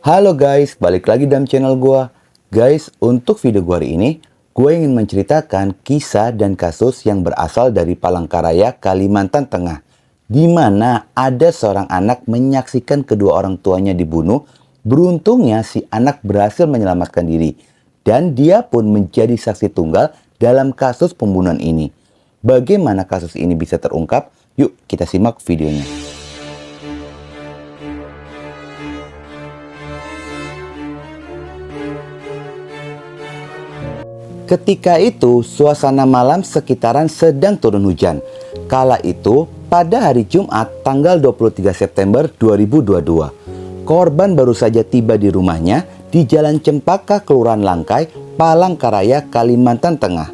Halo guys, balik lagi dalam channel gua. Guys, untuk video gua hari ini, gue ingin menceritakan kisah dan kasus yang berasal dari Palangkaraya, Kalimantan Tengah, di mana ada seorang anak menyaksikan kedua orang tuanya dibunuh. Beruntungnya si anak berhasil menyelamatkan diri, dan dia pun menjadi saksi tunggal dalam kasus pembunuhan ini. Bagaimana kasus ini bisa terungkap? Yuk kita simak videonya. Ketika itu, suasana malam sekitaran sedang turun hujan. Kala itu, pada hari Jumat tanggal 23 September 2022, korban baru saja tiba di rumahnya di Jalan Cempaka, Kelurahan Langkai, Palangkaraya, Kalimantan Tengah.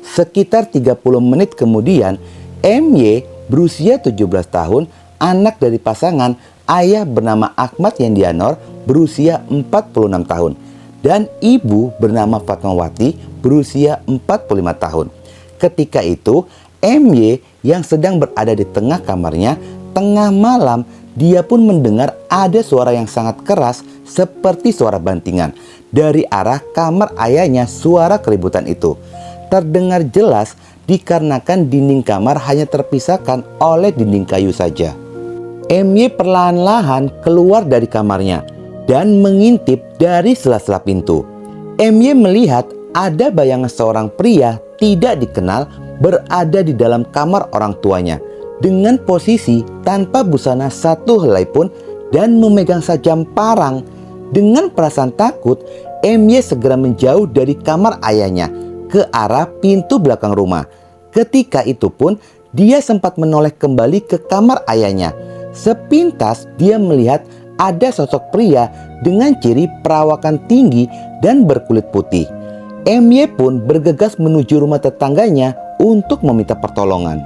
Sekitar 30 menit kemudian, MY berusia 17 tahun, anak dari pasangan ayah bernama Ahmad Yendianor berusia 46 tahun, dan ibu bernama Fatmawati berusia 45 tahun. Ketika itu, MY yang sedang berada di tengah kamarnya, tengah malam, dia pun mendengar ada suara yang sangat keras seperti suara bantingan. Dari arah kamar ayahnya, suara keributan itu terdengar jelas dikarenakan dinding kamar hanya terpisahkan oleh dinding kayu saja. MY perlahan-lahan keluar dari kamarnya dan mengintip dari sela-sela pintu. MY melihat ada bayangan seorang pria tidak dikenal berada di dalam kamar orang tuanya dengan posisi tanpa busana satu helai pun dan memegang sajam parang. Dengan perasaan takut, MY segera menjauh dari kamar ayahnya ke arah pintu belakang rumah. Ketika itu pun dia sempat menoleh kembali ke kamar ayahnya. Sepintas dia melihat ada sosok pria dengan ciri perawakan tinggi dan berkulit putih. MY pun bergegas menuju rumah tetangganya untuk meminta pertolongan.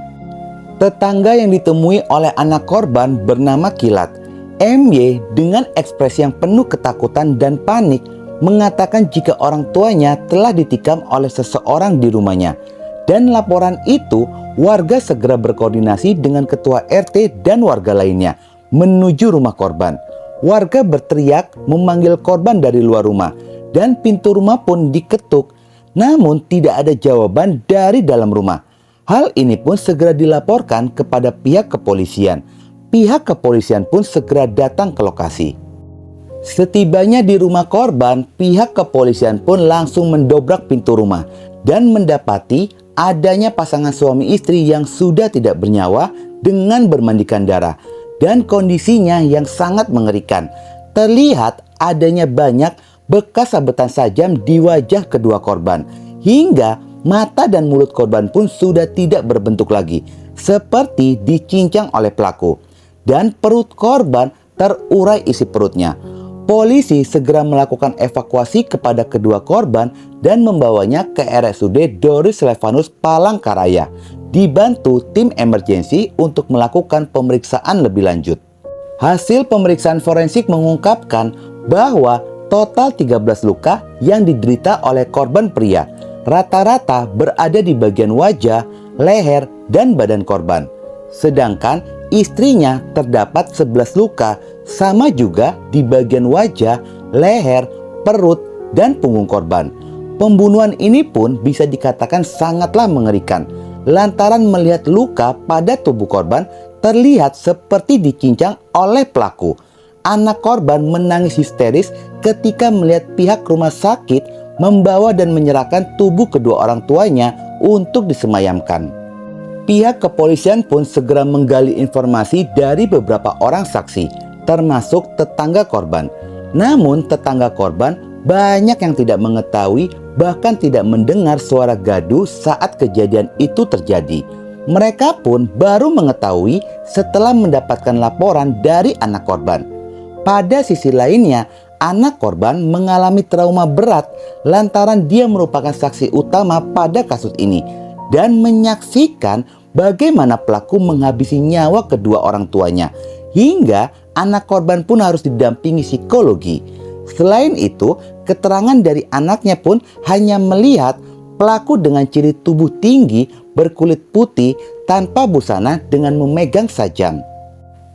Tetangga yang ditemui oleh anak korban bernama Kilat. MY dengan ekspresi yang penuh ketakutan dan panik mengatakan jika orang tuanya telah ditikam oleh seseorang di rumahnya. Dan laporan itu, warga segera berkoordinasi dengan ketua RT dan warga lainnya menuju rumah korban. Warga berteriak memanggil korban dari luar rumah, dan pintu rumah pun diketuk, namun tidak ada jawaban dari dalam rumah. Hal ini pun segera dilaporkan kepada pihak kepolisian. Pihak kepolisian pun segera datang ke lokasi. Setibanya di rumah korban, pihak kepolisian pun langsung mendobrak pintu rumah dan mendapati adanya pasangan suami istri yang sudah tidak bernyawa dengan bermandikan darah, dan kondisinya yang sangat mengerikan. Terlihat adanya banyak bekas sabetan sajam di wajah kedua korban, hingga mata dan mulut korban pun sudah tidak berbentuk lagi, seperti dicincang oleh pelaku, dan perut korban terurai isi perutnya. Polisi segera melakukan evakuasi kepada kedua korban dan membawanya ke RSUD Doris Silvanus Palangkaraya, dibantu tim emergensi untuk melakukan pemeriksaan lebih lanjut. Hasil pemeriksaan forensik mengungkapkan bahwa total 13 luka yang diderita oleh korban pria, rata-rata berada di bagian wajah, leher, dan badan korban. Sedangkan istrinya terdapat 11 luka, sama juga di bagian wajah, leher, perut, dan punggung korban. Pembunuhan ini pun bisa dikatakan sangatlah mengerikan, lantaran melihat luka pada tubuh korban terlihat seperti dicincang oleh pelaku. Anak korban menangis histeris ketika melihat pihak rumah sakit membawa dan menyerahkan tubuh kedua orang tuanya untuk disemayamkan. Pihak kepolisian pun segera menggali informasi dari beberapa orang saksi, termasuk tetangga korban. Namun tetangga korban banyak yang tidak mengetahui, bahkan tidak mendengar suara gaduh saat kejadian itu terjadi. Mereka pun baru mengetahui setelah mendapatkan laporan dari anak korban. Pada sisi lainnya, anak korban mengalami trauma berat lantaran dia merupakan saksi utama pada kasus ini dan menyaksikan bagaimana pelaku menghabisi nyawa kedua orang tuanya, hingga anak korban pun harus didampingi psikologi. Selain itu, keterangan dari anaknya pun hanya melihat pelaku dengan ciri tubuh tinggi, berkulit putih, tanpa busana dengan memegang sajam.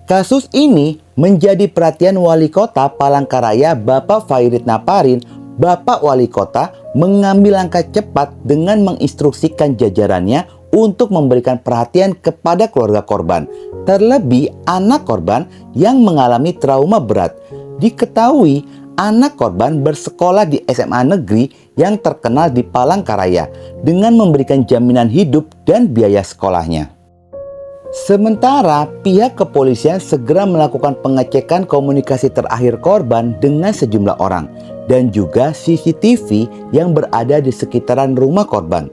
Kasus ini Menjadi perhatian Wali Kota Palangkaraya Bapak Fairit Naparin, Bapak Wali Kota mengambil langkah cepat dengan menginstruksikan jajarannya untuk memberikan perhatian kepada keluarga korban, terlebih anak korban yang mengalami trauma berat. Diketahui anak korban bersekolah di SMA negeri yang terkenal di Palangkaraya dengan memberikan jaminan hidup dan biaya sekolahnya. Sementara pihak kepolisian segera melakukan pengecekan komunikasi terakhir korban dengan sejumlah orang dan juga CCTV yang berada di sekitaran rumah korban.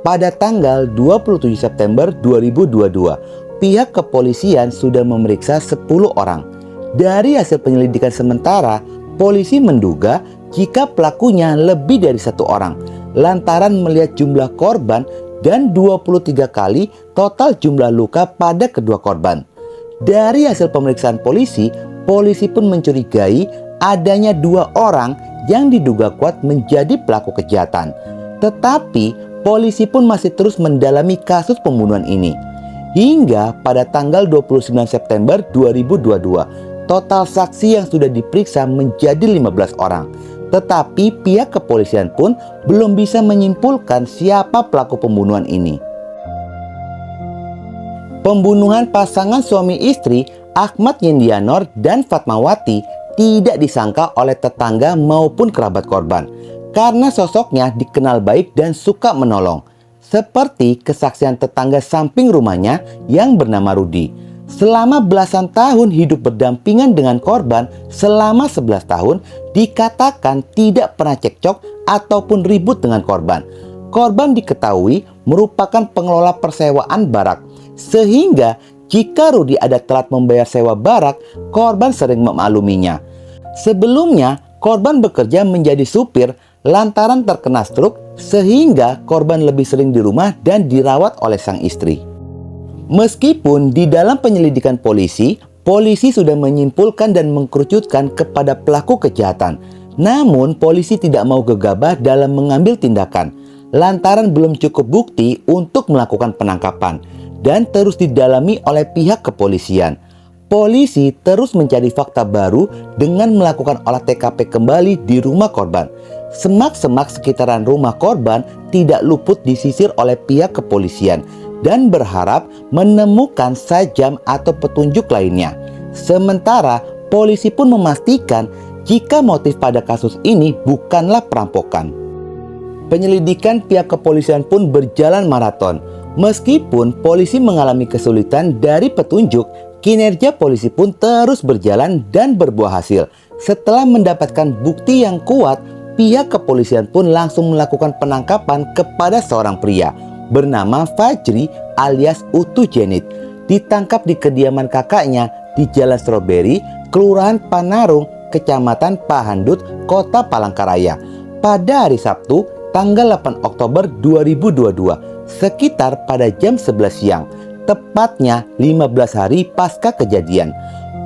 Pada tanggal 27 September 2022, pihak kepolisian sudah memeriksa 10 orang. Dari hasil penyelidikan sementara, polisi menduga jika pelakunya lebih dari 1 orang lantaran melihat jumlah korban dan 23 kali total jumlah luka pada kedua korban. Dari hasil pemeriksaan polisi pun mencurigai adanya 2 orang yang diduga kuat menjadi pelaku kejahatan. Tetapi polisi pun masih terus mendalami kasus pembunuhan ini. Hingga pada tanggal 29 September 2022, total saksi yang sudah diperiksa menjadi 15 orang. Tetapi pihak kepolisian pun belum bisa menyimpulkan siapa pelaku pembunuhan ini. Pembunuhan pasangan suami istri Ahmad Yendianor dan Fatmawati tidak disangka oleh tetangga maupun kerabat korban karena sosoknya dikenal baik dan suka menolong. Seperti kesaksian tetangga samping rumahnya yang bernama Rudi. Selama belasan tahun hidup berdampingan dengan korban selama 11 tahun, dikatakan tidak pernah cekcok ataupun ribut dengan korban. Korban diketahui merupakan pengelola persewaan barak, sehingga jika Rudi ada telat membayar sewa barak, korban sering memakluminya. Sebelumnya, korban bekerja menjadi supir lantaran terkena stroke, sehingga korban lebih sering di rumah dan dirawat oleh sang istri. Meskipun di dalam penyelidikan polisi sudah menyimpulkan dan mengkerucutkan kepada pelaku kejahatan. Namun polisi tidak mau gegabah dalam mengambil tindakan lantaran belum cukup bukti untuk melakukan penangkapan dan terus didalami oleh pihak kepolisian. Polisi terus mencari fakta baru dengan melakukan olah TKP kembali di rumah korban. Semak-semak sekitaran rumah korban tidak luput disisir oleh pihak kepolisian dan berharap menemukan sajam atau petunjuk lainnya. Sementara polisi pun memastikan jika motif pada kasus ini bukanlah perampokan. Penyelidikan pihak kepolisian pun berjalan maraton. Meskipun polisi mengalami kesulitan dari petunjuk, kinerja polisi pun terus berjalan dan berbuah hasil. Setelah mendapatkan bukti yang kuat, pihak kepolisian pun langsung melakukan penangkapan kepada seorang pria bernama Fajri alias Utu Jenit. Ditangkap di kediaman kakaknya di Jalan Strawberry, Kelurahan Panarung, Kecamatan Pahandut, Kota Palangkaraya pada hari Sabtu tanggal 8 Oktober 2022 sekitar pada jam 11 siang, tepatnya 15 hari pasca kejadian.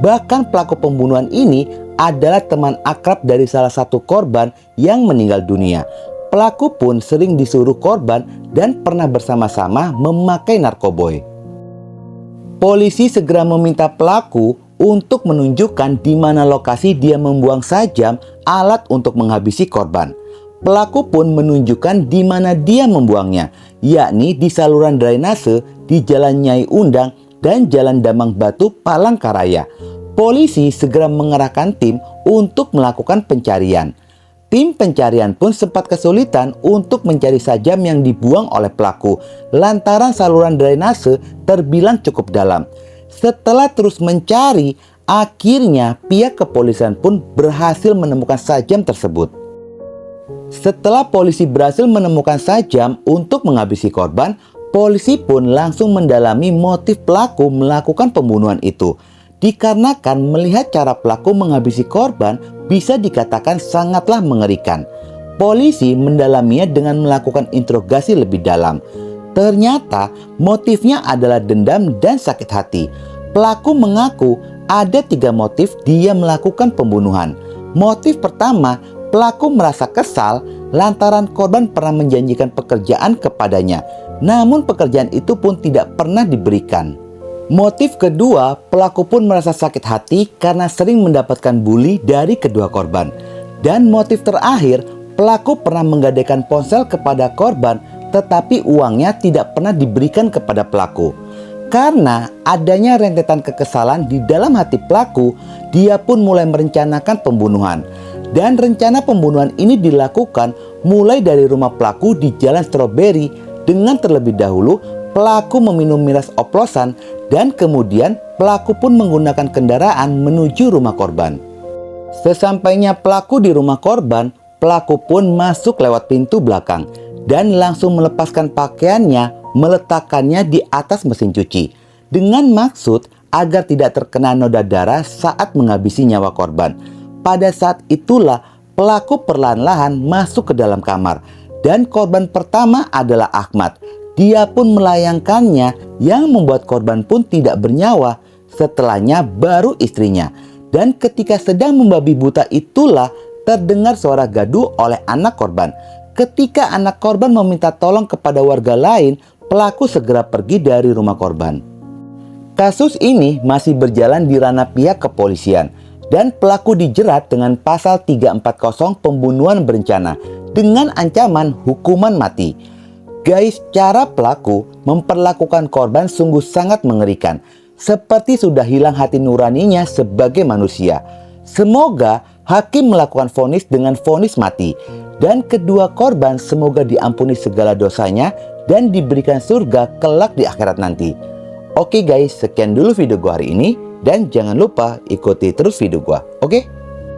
Bahkan pelaku pembunuhan ini adalah teman akrab dari salah satu korban yang meninggal dunia. Pelaku pun sering disuruh korban dan pernah bersama-sama memakai narkoboy. Polisi segera meminta pelaku untuk menunjukkan di mana lokasi dia membuang sajam alat untuk menghabisi korban. Pelaku pun menunjukkan di mana dia membuangnya, yakni di saluran drainase di Jalan Nyai Undang dan Jalan Damang Batu, Palangkaraya. Polisi segera mengerahkan tim untuk melakukan pencarian. Tim pencarian pun sempat kesulitan untuk mencari sajam yang dibuang oleh pelaku lantaran saluran drainase terbilang cukup dalam. Setelah terus mencari, akhirnya pihak kepolisian pun berhasil menemukan sajam tersebut. Setelah polisi berhasil menemukan sajam untuk menghabisi korban, polisi pun langsung mendalami motif pelaku melakukan pembunuhan itu. Dikarenakan melihat cara pelaku menghabisi korban bisa dikatakan sangatlah mengerikan. Polisi mendalaminya dengan melakukan interogasi lebih dalam. Ternyata motifnya adalah dendam dan sakit hati. Pelaku mengaku ada 3 motif dia melakukan pembunuhan. Motif pertama, pelaku merasa kesal lantaran korban pernah menjanjikan pekerjaan kepadanya. Namun pekerjaan itu pun tidak pernah diberikan. Motif kedua, pelaku pun merasa sakit hati karena sering mendapatkan bully dari kedua korban. Dan motif terakhir, pelaku pernah menggadaikan ponsel kepada korban, tetapi uangnya tidak pernah diberikan kepada pelaku. Karena adanya rentetan kekesalan di dalam hati pelaku, dia pun mulai merencanakan pembunuhan. Dan rencana pembunuhan ini dilakukan mulai dari rumah pelaku di Jalan Strawberry, dengan terlebih dahulu pelaku meminum miras oplosan dan kemudian pelaku pun menggunakan kendaraan menuju rumah korban. Sesampainya pelaku di rumah korban, pelaku pun masuk lewat pintu belakang dan langsung melepaskan pakaiannya, meletakkannya di atas mesin cuci dengan maksud agar tidak terkena noda darah saat menghabisi nyawa korban. Pada saat itulah pelaku perlahan-lahan masuk ke dalam kamar dan korban pertama adalah Ahmad. Dia pun melayangkannya yang membuat korban pun tidak bernyawa. Setelahnya baru istrinya. Dan ketika sedang membabi buta itulah terdengar suara gaduh oleh anak korban. Ketika anak korban meminta tolong kepada warga lain, pelaku segera pergi dari rumah korban. Kasus ini masih berjalan di ranah pihak kepolisian. Dan pelaku dijerat dengan pasal 340 pembunuhan berencana dengan ancaman hukuman mati. Guys, cara pelaku memperlakukan korban sungguh sangat mengerikan. Seperti sudah hilang hati nuraninya sebagai manusia. Semoga hakim melakukan vonis dengan vonis mati. Dan kedua korban semoga diampuni segala dosanya dan diberikan surga kelak di akhirat nanti. Oke guys, sekian dulu video gua hari ini. Dan jangan lupa ikuti terus video gua, oke?